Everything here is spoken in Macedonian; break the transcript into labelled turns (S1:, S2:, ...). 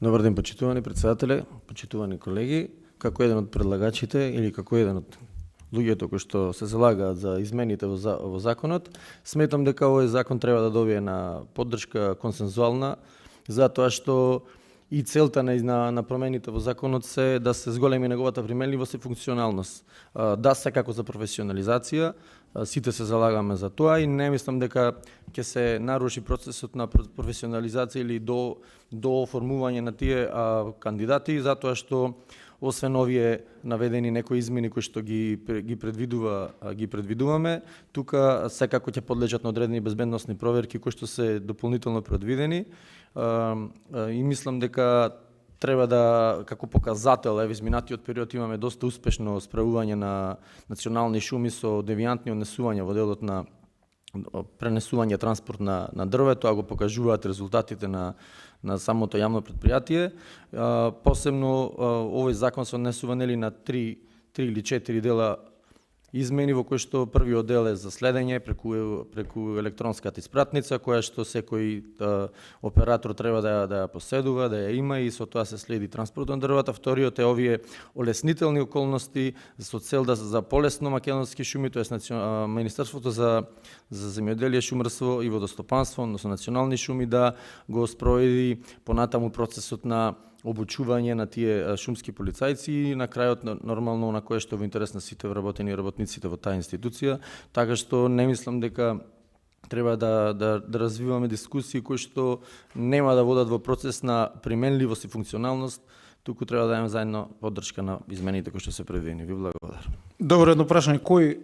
S1: Добар ден, почитувани председателе, почитувани колеги. Како еден од предлагачите или како еден од луѓето кои што се залагаат за измените во законот, сметам дека овој закон треба да добие на поддршка консензуална, затоа што и целта на промените во законот се да се зголеми неговата применливост и функционалност. Да, секако за професионализација, сите се залагаме за тоа и не мислам дека ќе се наруши процесот на професионализација или до оформување на тие кандидати, затоа што освен овие наведени некои измени кои што ги предвидуваме, тука секако ќе подлежат на одредени безбедносни проверки кои што се дополнително предвидени и мислам дека треба да, како показател, изминатиот период имаме доста успешно справување на национални шуми со девијантни однесувања во делот на пренесување транспорт на дрве, тоа го покажуваат резултатите на самото јавно предпријатие. Посебно овој закон се однесува на 3 или 4 дела измени во кои што првиот дел е за следење преку електронската испратница, која што секој оператор треба да ја поседува, да ја има и со тоа се следи транспорт на дрвата. Вториот е овие олеснителни околности со цел да за полесно Македонски шуми, тоест Министерството за земјоделие, шумарство и водостопанство, односно национални шуми, да го спроведи понатаму процесот на обучување на тие шумски полицајци и на крајот нормално на кое што во интерес на сите вработени и работниците во таа институција, така што не мислам дека треба да развиваме дискусии кои што нема да водат во процес на применливост и функционалност, туку треба да имаме заедно поддршка на измените кои што се предвидени. Ви благодарам.
S2: Добро, едно прашање, кој